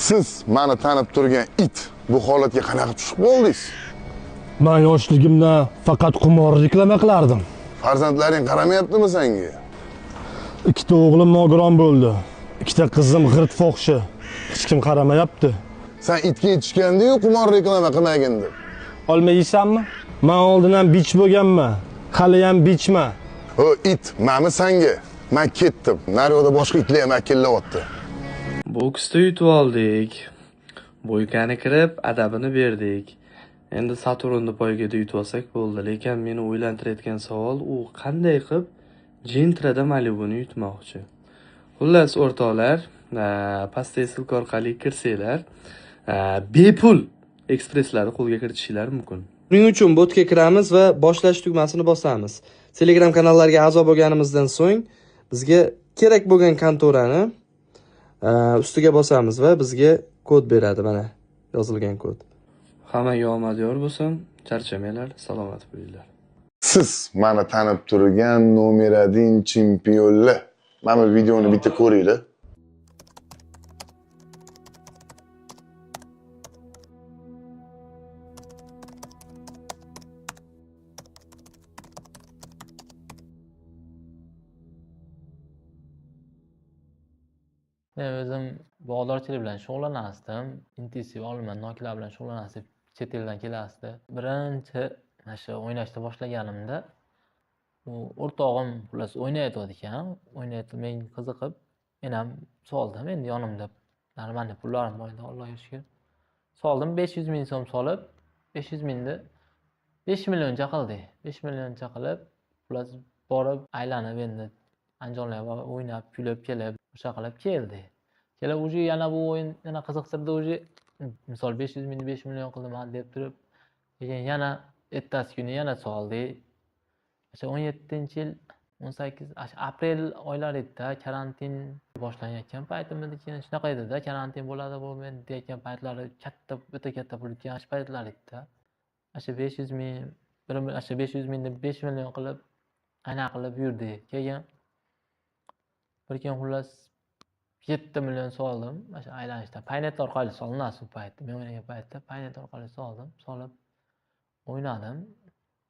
Siz meni tanib turgan it bu holatga qanaqa tushib qoldingiz? Men yoshligimda faqat qimorlik qilardim. Farzandlaring qaramayaptimi senga? Ikkita o'g'lim nogiron bo'ldi. Ikkita qizim g'irt fohishi. Hech kim qaramayapti. Sen itga yetishganda-yu qimor reklama qilmagin deb. Olmaysanmi? Men oldindan bich bo'lganman. Hali ham bichman. O it meni senga. Men ketdim. Naryoqda boshqa itlar ham akillayapti. Boksda yutib oldik. Bo'ykani kirib, adabini berdik. Endi Saturnni poygada yutib olsak bo'ldi. Lekin meni o'ylantirayotgan savol u qanday qilib Gentrada Malibuni yutmoqchi. Xullas o'rtoqlar, pastdagi ссылка orqali kirsanglar, bepul ekspresslari qo'lga kiritishingiz mumkin. Buning uchun botga kiramiz va boshlash tugmasini bosamiz. Telegram kanallarga a'zo bo'lganimizdan so'ng bizga kerak bo'lgan kontorani ustiga bosamiz va bizga kod beradi, mana yozilgan kod. Hammaga omadyor bo'lsin, charchamanglar, salomat bo'linglar. Siz meni tanib turgan nomer 1 chempionlar. Mana bu videoni bitta ko'ringlar. Men o'zim bog'dorchilik bilan shug'ullanardim. Intensiv olimlar nokilar bilan shug'ullanardim. Chet eldan kelasdi. Birinchi mana shu o'ynashni boshlaganimda o'rtog'im xullas o'ynayotdi ekan. Men qiziqib, men ham soldim. Endi yonimda normalniy pullarim bor edi, Allohga shukr. Soldim 500 ming so'm solib, 500 mingni 5 millioncha qildi. 5 millioncha qilib, xullas borib aylanib endi anjomlarga o'ynab, kulib kelib, o'sha qilib keldi. Kelib o'zi yana bu o'yin yana qiziqtirdi o'zi. Misol 500 mingni 5 million qildim deb turib, keyin yana ertasi kuni yana soldi. O'sha 17-yil 18 aprel oylarida karantin boshlanayotgan paytimizda keyin shunaqa edi-da, karantin bo'ladi bo'lmaydi degan paytlari katta, o'ta katta pul yutgan paytlar edi-da. O'sha 500 ming, o'sha 500 mingni 5 million qilib ana qilib yurdi. Keyin bir kun xullas 7 million soldim. O'sha aylanishda Paynet orqali solinadi bu paytda. Men o'ynagan paytda Paynet orqali soldim. Solib o'ynadim.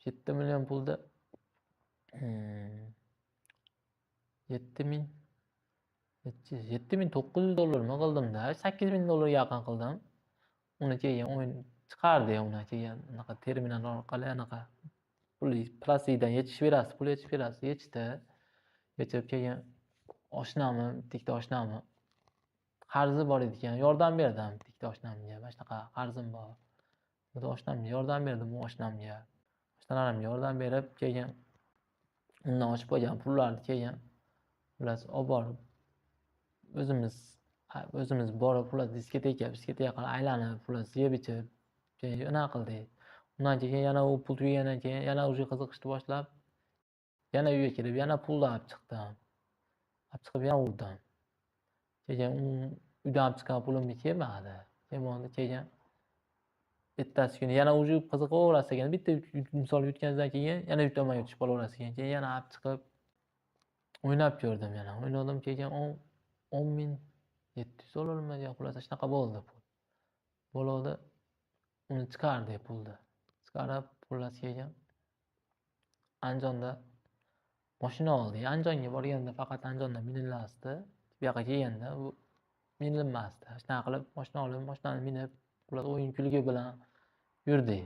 7 million pulda 7900 dollarmi qildim-da. 8000 dollar yaqin qildim. Uni keyin o'yin chiqardi, uni keyin unaqa terminal orqali anaqa pul plastidan yechib berasiz, pul yechib berasiz, yechdi. Yechib keyin oshnamni, bitta oshnamni qarzi bor ekan, yordam berdim bitta oshnamga. Mana shunaqa qarzim bor. Bu oshnamga yordam berdim, bu oshnamga. Oshnalarimga yordam berib, keyin undan ochib qo'ygan pullarni keyin xullas olib borib o'zimiz borib xullas diskoteka qilib aylanib, xullas yeb ichib, keyin anaqa qildik. Undan keyin yana u pul tugagandan keyin yana o'sha qiziqishni boshlab, yana uyga kelib, yana pulni olib chiqdim. Olib chiqib yana urdim. Keyin uydan olib chiqqan pulimni kelmadi. Keyin ertasi kuni yana o'zi qiziqaverasiz ekan. Bitta misol yutgandan keyin yana yutaman yutishib qolaverasiz ekan. Keyin yana olib chiqib o'ynab ko'rdim yana. O'ynadim keyin 10.700 dollarmi yo xullas shunaqa bo'ldi pul. Bo'ldi. Uni chiqardi pulni. Chiqarib xullas keyin Andijonda mashina oldi. Andijonga borganda faqat Andijonda minilmasdi. Bu yoqqa kelganda u minilmasdi. Shunaqa qilib mashina olib, mashinani minib, xullas o'yin kulgi bilan yurdi.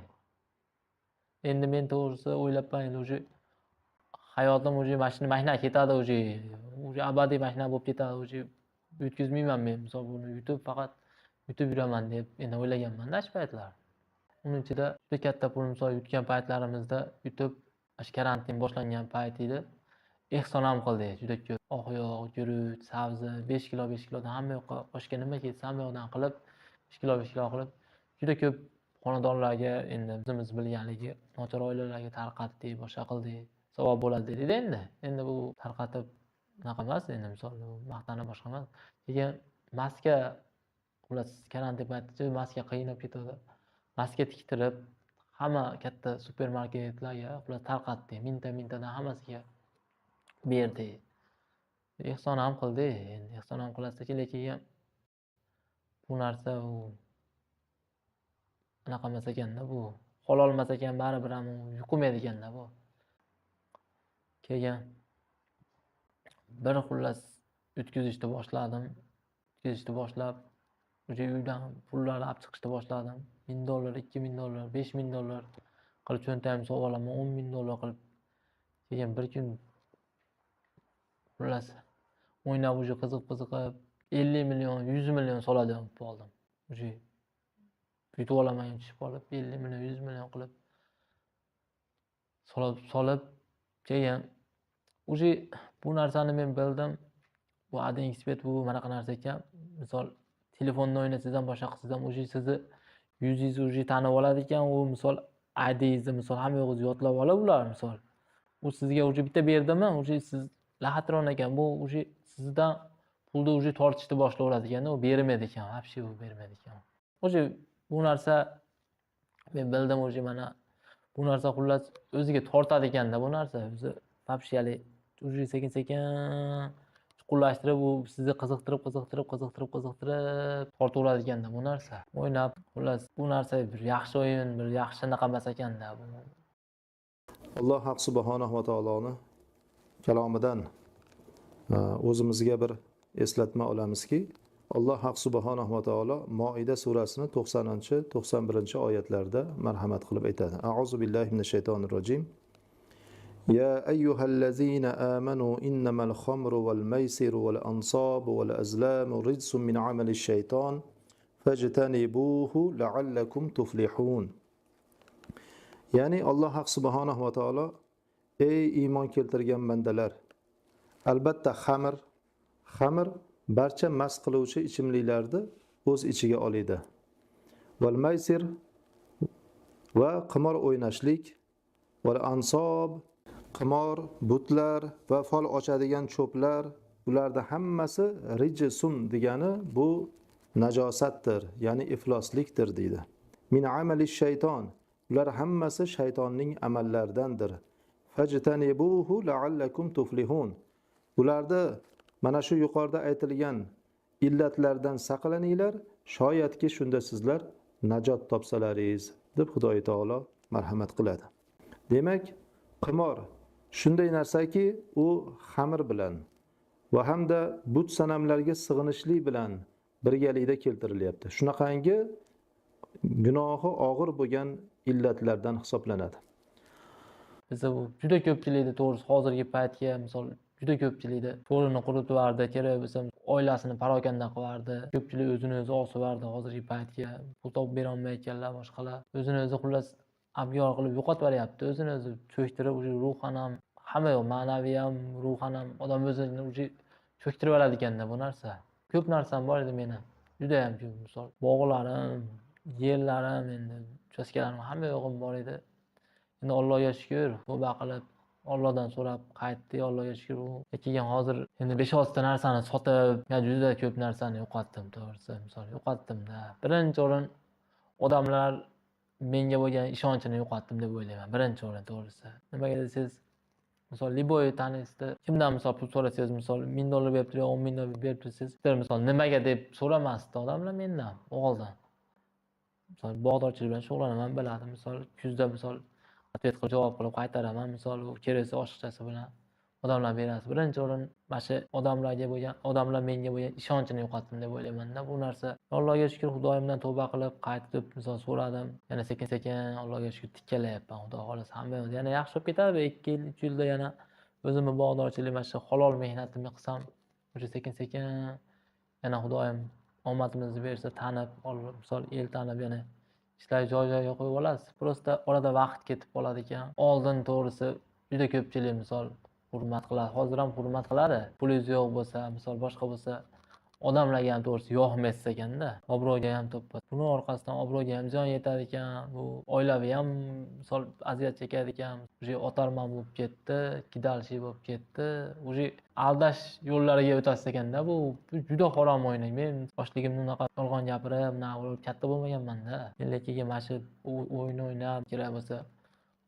Endi men to'g'risi o'ylabman, endi o'sha hayotim o'sha mashina ketadi o'sha. O'sha abadiy mashina bo'lib ketadi o'sha. Yutkazmayman men, misol buni yutib faqat yutib yuraman deb endi o'ylaganman-da shu paytlar. Uning ichida juda katta pul misol yutgan paytlarimizda yutib, karantin boshlangan payt edi. Ehson ham qildi juda ko'p. Oqyoq, guruch, sabzi, 5 kilo 5 kilodan hamma yoqqa qo'shgan nima ketsa hamma yoqdan qilib 5 kilo 5 kilo qilib juda ko'p xonadonlarga endi o'zimiz bilganligi nochor oilalarga tarqatdik, boshqa qildik. Savob bo'ladi dedi endi. Endi bu tarqatib unaqa emas, endi misol maqtani boshqa emas. Keyin maska xullas karantin paytida maska qiynab ketadi. Maska tiktirib hamma katta supermarketlarga xullas tarqatdi. Mintadan hammasiga berdi. Ehson ham qildi. Endi ehson ham qilsa keyin bu narsa u anaqa emas ekanda bu. Qololmas ekan baribir ham u yuqmaydi ekanda bu. Keyin bir xullas o'tkazishni boshladim. O'tkazishni boshlab, o'sha uydan pullarni olib chiqishni boshladim. $1000, $2000, $5000 qilib cho'ntagimga solib olaman, $10,000 qilib. Keyin bir kun xullas o'ynab o'sha qiziqib 50 million, 100 million soladigan bo'lib qoldim. O'sha yutib olaman tushib qolib 50 million, 100 million qilib solib keyin o'sha bu narsani men bildim. Bu adin ekspert bu manaqa narsa ekan. Misol telefonda o'ynasangiz ham boshqa qilsangiz ham o'sha sizni yuzingizni o'sha tanib oladi ekan. U misol IDingizni misol hamma yo'g'ingizni yodlab oladi ular misol. U sizga o'sha bitta berdimi, o'sha siz lahatron ekan. Bu o'sha sizdan pulni o'sha tortishni boshlayveradi ekan. U bermaydi ekan. Вообще u bermaydi ekan. O'sha bu narsa men bildim o'sha mana bu narsa xullas o'ziga tortadi ekanda bu narsa. O'zi вообще o'sha sekin-sekin chuqurlashtirib u sizni qiziqtirib tortaveradi ekanda bu narsa. O'ynab xullas bu narsa bir yaxshi o'yin, bir yaxshi naqa emas ekanda bu. Alloh haq subhanahu va taoloni kalomidan o'zimizga bir eslatma olamizki, Alloh haq subhanahu va taolo Moida surasini 90-91-oyatlarda marhamat qilib aytadi. A'uzu billahi minash shaytonir rojim. يا أيها الذين آمنوا إنما الخمر والميسر والأنصاب والأزلام رجس من عمل الشيطان فاجتنبوه لعلكم تفلحون. Yani Allah haq subhanahu va taolo ey iymon keltirgan bandalar, albatta xamir barcha mast qiluvchi ichimliklarni o'z ichiga oladi. Val maysir va qimor o'ynashlik, val ansob qimor, butlar va fol ochadigan cho'plar, ularda hammasi rijsun degani bu najosatdir, ya'ni ifloslikdir deydi. Min amali shayton, ular hammasi shaytonning amallaridandir. Fajtanibuhu la'allakum tuflihun. Ularda mana shu yuqorida aytilgan illatlardan saqlaninglar, shoyatki shunda sizlar najot topsalaringiz, deb Xudoy taolo marhamat qiladi. Demak, qimor shunday narsaki, u xamir bilan va hamda but sanamlarga sig'inishlik bilan birgalikda keltirilyapti. Shunaqangi gunohi og'ir bo'lgan illatlardan hisoblanadi. Bizda bu juda ko'pchilikda to'g'risi hozirgi paytga misol juda ko'pchilikda to'rini quritvardi, kerak bo'lsa oilasini parokanda qilardi. Ko'pchilik o'zini o'zi osvardi hozirgi paytga. Pul topib bera olmayotganlar, boshqalar o'zini o'zi xullas abyor qilib yo'qotib beryapti. O'zini o'zi cho'ktirib, o'sha ruhan ham, hamma yo'q, ma'naviy ham, ruhan ham odam o'zini o'sha cho'ktirib oladi ekanda bu narsa. Ko'p narsam bor edi meni. Juda ham ko'p, misol bog'larim, yerlarim, endi uchastkalarim hamma yo'g'im bor edi. Endi Allohga shukr, tavba qilib Allohdan so'rab qaytdi, Allohga shukr. Keyin hozir endi 5-6 ta narsani sotib, juda ko'p narsani yo'qotdim, to'g'risi. Misol yo'qotdim-da. Birinchi o'rin odamlar menga bo'lgan ishonchini yo'qotdim deb o'ylayman. Birinchi o'rin, to'g'risi. Nimaga desangiz, misol Liboy tanisda kimdan misol pul so'rasangiz, misol $1000 berib turib, $10,000 berib tursangiz, misol nimaga deb so'ramasdi odamlar mendan, o'g'ildan. Misol bog'dorchilik bilan shug'ullanaman, biladi. Misol kuzda misol atvet qilib javob qilib qaytaraman. Misol u keraksa oshiqchasi bilan odamlar berasiz. Birinchi o'rin mana shu odamlar menga bo'lgan ishonchini yo'qotdim deb o'ylayman-da. Bu narsa Allohga shukr, Xudoyimdan tavba qilib qaytib misol so'radim. Yana sekin-sekin Allohga shukr tikkalayapman. Xudo xolasa hamma yana yaxshi bo'lib ketadi. 2 yil, 3 yilda yana o'zimni bog'dorchilik mana shu halol mehnatimni qilsam, o'sha sekin-sekin yana Xudoyim omadimizni bersa tanib, misol el tanib yana ishlar joy-joyiga qo'yib olasiz. Prosta orada vaqt ketib qoladi ekan. Oldin to'g'risi juda ko'pchilik misol hurmat qiladi. Hozir ham hurmat qiladi. Pulingiz yo'q bo'lsa, misol boshqa bo'lsa, odamlarga ham to'g'risi yoqmaysiz ekanda. Obro'ga ham to'ppat. Buning orqasidan obro'ga ham ziyon yetadi ekan. Bu oilaviy ham misol aziyat chekadi ekan. O'sha otarman bo'lib ketdi, kidalshi bo'lib ketdi. O'sha aldash yo'llariga o'tasiz ekanda. Bu juda harom o'yin. Men yoshligimda unaqa yolg'on gapirib, katta bo'lmaganman-da. Lekin mana shu o'yin o'ynab, kerak bo'lsa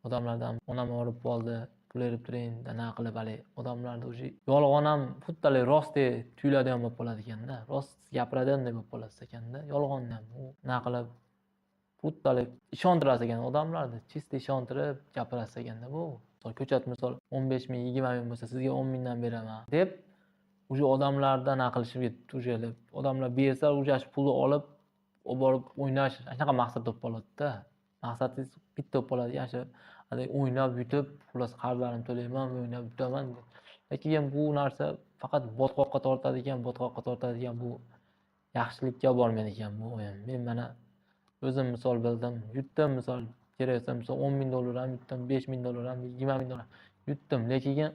odamlardan onam olib qoldi, pul berib turing dana qilib haligi odamlarda уже yolg'on ham xuddi rostdek tuyuladigan bo'lib qoladi ekanda, rost gapiradigandek bo'lib qolasiz ekanda, yolg'onni ham u nima qilib xuddi ishontirasiz ekan odamlarni, чисто ishontirib gapirasiz ekanda bu. Ko'chat misol 15 ming 20 ming bo'lsa sizga 10 mingdan beraman deb уже odamlardan aqlishib ketdi, уже odamlar bersa уже shu pulni olib borib o'ynash shunaqa maqsad bo'lib qoladi-da. Maqsadingiz bitta bo'lib qoladi, yaxshi o'ynab yutib, xullas qarzlarimni to'layman, o'ynab yutaman. Lekin bu narsa faqat botqoqqa tortadigan bu yaxshilikka olib bormaydi ekan bu o'yin. Men mana o'zim misol bildim, yutdim misol kerak bo'lsa misol 10 ming dollar ham yutdim, 5 ming dollar ham, 20 ming dollar yutdim, lekin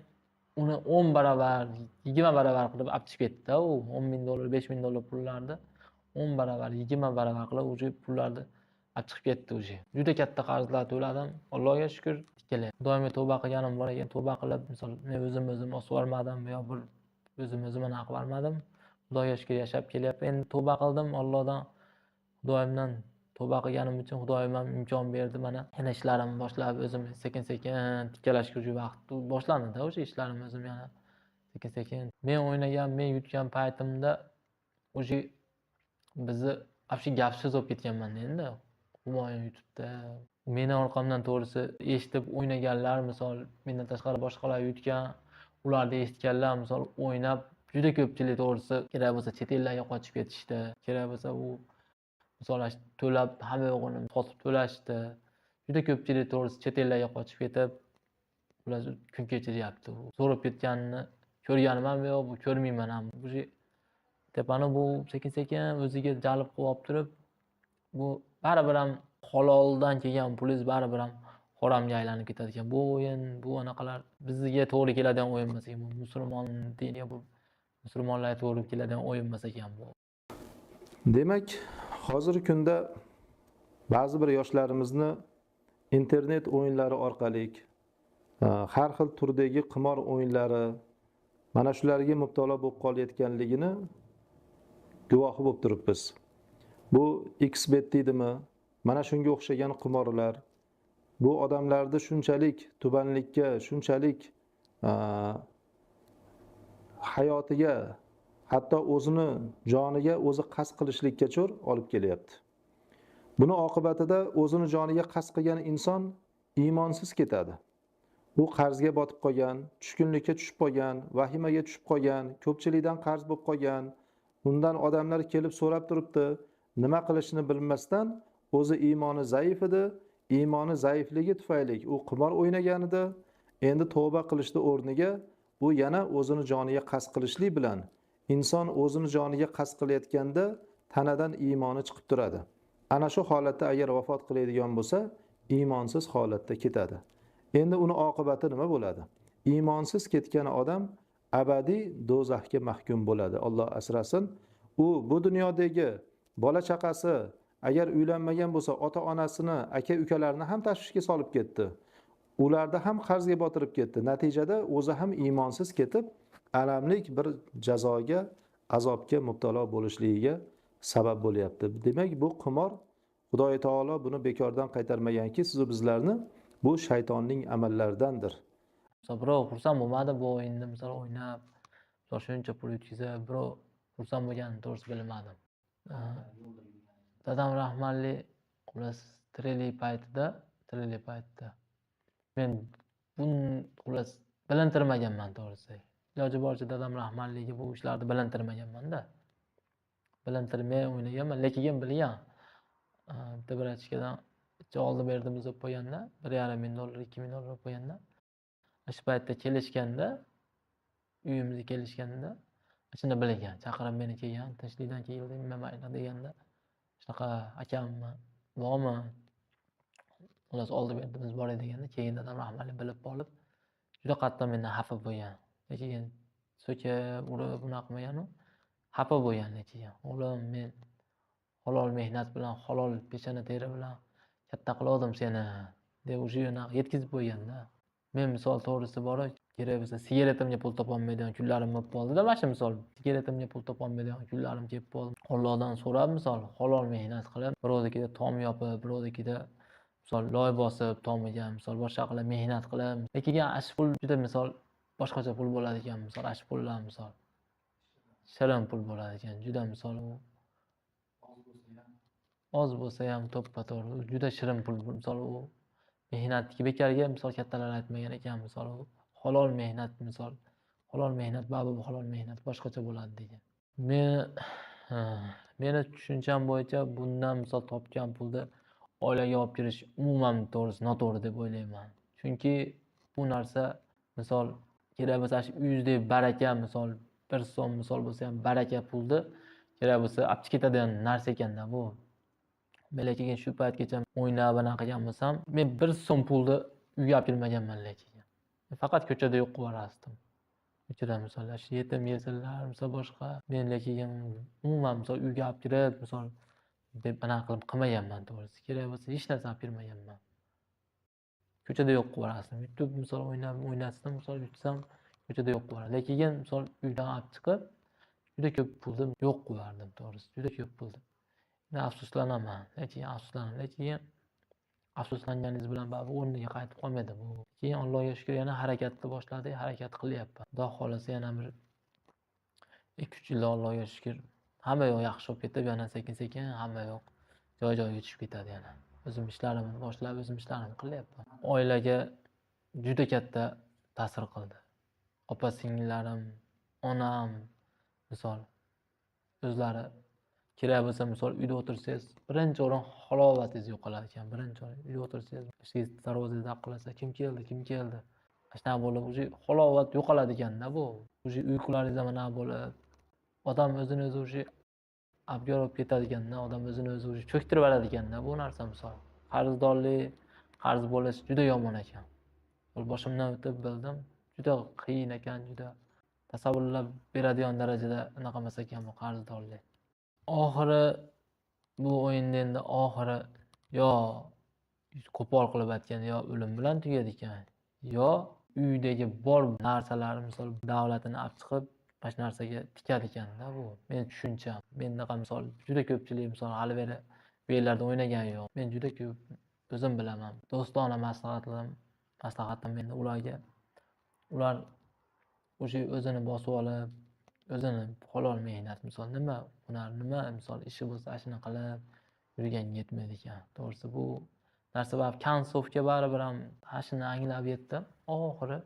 uni 10 barobar, 20 barobar qilib olib chiqib ketdi u 10 ming dollar, 5 ming dollar pullarni 10 barobar, 20 barobar qilib o'sha pullarni olib chiqib ketdi o'sha. Juda katta qarzlar to'ladim. Allohga shukr, kelayapti. Doimiy tavba qilganim bor ekan, tavba qilib misol men o'zim osvormadim yo bir o'zim aniq qilmadim. Xudoga shukr yashab kelyapti. Endi tavba qildim Allohdan, Xudoyimdan tavba qilganim uchun Xudoyim ham imkon berdi mana. Yana ishlarimni boshlab o'zim sekin-sekin tikkalashga vaqt boshlandi-da o'sha ishlarim o'zim yana sekin-sekin. Men o'ynagan, men yutgan paytimda o'sha bizni afshi gapsiz bo'lib ketganman endi. Humoyon YouTube'da meni orqamdan to'g'risi eshitib o'ynaganlar, misol mendan tashqari boshqalar yutgan, ularni eshitganlar misol o'ynab juda ko'pchilik to'g'risi kerak bo'lsa chet ellarga qochib ketishdi, kerak bo'lsa u misol to'lab hamma yo'g'ini sotib to'lashdi. Juda ko'pchilik to'g'risi chet ellarga qochib ketib, ular kun kechiryapti. So'rab ketganini ko'rganim ham yo'q, bu ko'rmayman ham. Bu tepani bu sekin-sekin o'ziga jalb qilib olib turib, bu baribir ham haloldan kelgan pulingiz baribir ham haromga aylanib ketadi ekan. Bu o'yin, bu anaqalar bizga to'g'ri keladigan o'yin emas ekan. Bu musulmon diniga, bu musulmonlarga to'g'ri keladigan o'yin emas ekan bu. Demak, hozirgi kunda ba'zi bir yoshlarimizni internet o'yinlari orqali har xil turdagi qimor o'yinlari mana shularga mubtalo bo'lib qolayotganligini guvohi bo'lib turibmiz. Bu Xbet deydimi? Mana shunga o'xshagan qimorlar bu odamlarni shunchalik tubanlikka, shunchalik hayotiga, hatto o'zini joniga o'zi qasd qilishlikkacha olib kelyapti. Buni oqibatida o'zini joniga qasd qilgan inson iymonsiz ketadi. U qarzga botib qolgan, tushkunlikka tushib qolgan, vahimaga tushib qolgan, ko'pchilikdan qarz bo'lib qolgan. Undan odamlar kelib so'rab turibdi, nima qilishni bilmasdan o'zi iymoni zaif edi. Iymoni zaifligi tufayli u qimor o'ynagan edi. Endi tavba qilishni o'rniga bu yana o'zini joniga qasd qilishlik bilan inson o'zini joniga qasd qilayotganda tanadan iymoni chiqib turadi. Ana shu holatda agar vafot qiladigan bo'lsa, iymonsiz holatda ketadi. Endi uni oqibati nima bo'ladi? Iymonsiz ketgan odam abadiy do'zaxga mahkum bo'ladi. Alloh asrasin. U bu dunyodagi bola chaqasi agar uylanmagan bo'lsa, ota-onasini, aka-ukalarini ham tashvishga solib ketdi. Ularda ham qarzga botirib ketdi. Natijada o'zi ham iymonsiz ketib, alamlik bir jazoga, azobga mubtalo bo'lishligiga sabab bo'lyapti. Demak, bu qimor Xudoy taolo buni bekordan qaytarmaganki, siz bizlarni bu shaytonning amallaridandir. Birov xursand bo'lmadi bu o'yinni misol o'ynab, shuncha pul yutkazib, birov xursand bo'lganini to'g'risi bilmadim. Dadam rahmatli xullas tiriklik paytida men buni xullas bilintirmaganman to'g'risi. Iloji boricha dadam rahmatligi bu ishlarni bilintirmaganman-da. Bilintirmay o'ynaganman, lekin bilgan. Bitta bir ochkadan oldi berdimiz deb qo'yganda 1,5 ming dollar, 2 ming dollar qo'yganda, shu paytda kelishganda, uyimizga kelishganda, shuni bilgan, chaqirib meni kelgan, tinchlikdan keldim, nima mayli deganda, shunaqa akammi, bormi? Xullas oldi berdimiz bor edi deganda, keyin dadam rahmatli bilib qolib, juda qattiq mendan xafa bo'lgan. Lekin so'kib, urib, bunaqa qilmagan-u, xafa bo'lgan lekin. O'g'lim, men halol mehnat bilan, halol peshona teri bilan katta qildim seni deb o'sha yo'naqa yetkazib qo'yganda. Men misol to'g'risi bor, kerak bo'lsa sigaretimga pul topolmaydigan kunlarim bo'lib qoldi-da, mana shu misol. Sigaretimga pul topolmaydigan kunlarim kelib qoldi. Allohdan so'rab misol halol mehnat qilib, birovnikida tom yopib, birovnikida misol loy bosib tomiga misol boshqa qilib mehnat qilib lekin ash pul juda misol boshqacha pul bo'ladigan misol ash pullar misol shirin pul bo'ladigan juda misol u oz bo'lsa ham to'ppa to'g'ri juda shirin pul misol u mehnatga bekorga misol kattalar aytmagan ekan misol u halol mehnat misol halol mehnat babu halol mehnat boshqacha bo'ladi degan. Meni tushuncham bo'yicha bundan misol topgan pulni oilaga olib kirish umuman to'g'risi noto'g'ri deb o'ylayman. Chunki bu narsa misol kerak bo'lsa shu uyingizdagi baraka misol 1 so'm misol bo'lsa ham baraka pulni kerak bo'lsa olib ketadigan narsa ekanda bu. Men lekin shu paytgacha o'ynab anaqa qilgan bo'lsam, men 1 so'm pulni uyga olib kelmaganman lekin. Faqat ko'chada yo'q qilib yuborasdim. Ko'chada misol shu yetim yesirlar misol boshqa men lekin umuman misol uyga olib kirib misol deb anaqa qilib qilmaganman to'g'risi. Kerak bo'lsa hech narsa olib kirmaganman. Ko'chada yo'q qilib yuborasdim. YouTube misol o'ynatsam misol yutsam ko'chada yo'q qilib yuborardim. Lekin misol uydan olib chiqib juda ko'p pulni yo'q qilib yubordim to'g'risi. Juda ko'p pulni. Men afsuslanaman. Lekin afsuslanganingiz bilan baribir o'rniga qaytib qolmaydi bu. Keyin Allohga shukr yana harakatni boshladik, harakat qilyapman. Xudo xolasa yana bir 2-3 yilda Allohga shukr hamma yoq yaxshi bo'lib ketib, yana sekin-sekin hamma yoq joy-joyiga tushib ketadi yana. O'zim ishlarimni boshlab, o'zim ishlarimni qilyapman. Oilaga juda katta ta'sir qildi. Opa-singillarim, onam misol o'zlari kerak bo'lsa misol uyda o'tirsangiz, birinchi o'rin halovatingiz yo'qoladi ekan. Birinchi o'rin uyda o'tirsangiz, eshingiz darvozangizda qilasa, kim keldi? Ashna bo'lib, o'sha halovat yo'qoladi ekanda bu. O'sha uyqularingiz ham mana bo'lib, odam o'zini o'zi o'sha abgor bo'lib ketadi ekanda, odam o'zini o'zi cho'ktirib oladi ekanda bu narsa misol. Qarzdorlik, qarz bo'lish juda yomon ekan. Boshimdan o'tib bildim, juda qiyin ekan, juda tasavvurlab beradigan darajada anaqa emas ekan bu qarzdorlik. Oxiri bu o'yinda endi oxiri yo qo'pol qilib aytganda yo o'lim bilan tugadi ekan, yo uydagi bor narsalar misol davlatini olib chiqib mana shu narsaga tikadi ekanda bu. Men tushuncham. Mendaqa misol juda ko'pchilik misol hali beri bu yerlarda o'ynagan yo'q. Men juda ko'p o'zim bilaman. Do'stona maslahatim endi ularga. Ular o'sha o'zini bosib olib, o'zini halol mehnat misol nima hunar, nima misol ishi bo'lsa shuni qilib yurganga yetmaydi ekan. To'g'risi bu narsa baribir kansovga baribir ham shuni anglab yetdim. Oxiri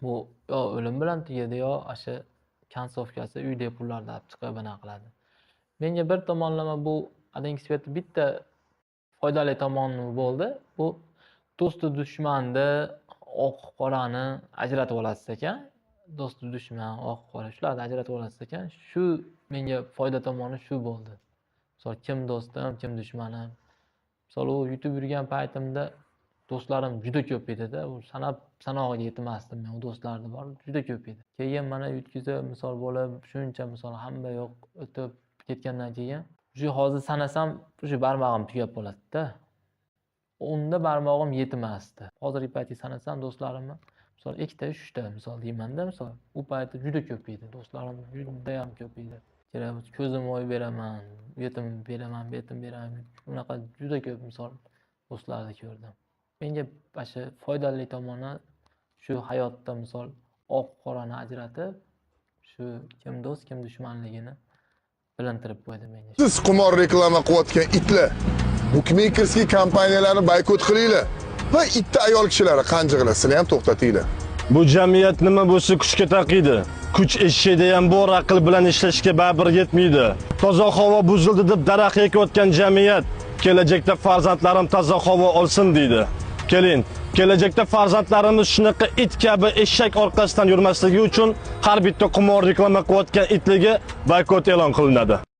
bu yo o'lim bilan tugadi yo o'sha kansovkasi uydagi pullarni olib chiqib bana qiladi. Menga bir tomonlama bu adingi svetda bitta foydali tomoni bo'ldi. Bu do'sti dushmanni, oq qorani ajratib olasiz ekan. Do'st dushman, oq qora shularni ajratib olasiz ekan. Shu menga foyda tomoni shu bo'ldi. Misol kim do'stim, kim dushmanim. Misol u YouTube yurgan paytimda do'stlarim juda ko'p edi-da. U sanog'iga yetmasdim men. U do'stlarni bor, juda ko'p edi. Keyin mana yutkizib misol bo'lib, shuncha misol hamma yo'q o'tib ketgandan keyin shu hozir sanasam shu barmog'im tugab qoladi-da. Unda barmog'im yetmasdi. Hozirgi paytda sanasam do'stlarimni misol 2-3 ta misol deymanda misol u paytda juda ko'p edi. Do'stlarim juda ham ko'p edi. Kerak bo'lsa ko'zim oy beraman, betim beraman. Unaqa juda ko'p misol do'stlarni ko'rdim. Menga shu foydali tomoni shu hayotda misol oq qorani ajratib, shu kim do'st, kim dushmanligini bilintirib qo'ydi menga. Siz qimor reklama qilayotgan itlar, bukmeykerskiy kompaniyalarni boykot qilinglar va itda ayol kishilar qanjiqlasini ham to'xtatinglar. Bu jamiyat nima bo'lsa kuchga taqiydi. Kuch eshikda ham bor aql bilan ishlashga baribir yetmaydi. Toza havo buzildi deb daraxt ekayotgan jamiyat kelajakda farzandlarim toza havo olsin deydi. Keling, kelajakda farzandlarimiz shunaqa it kabi eshak orqasidan yurmasligi uchun har bitta qimor reklama qilayotgan itligi boykot e'lon qilinadi.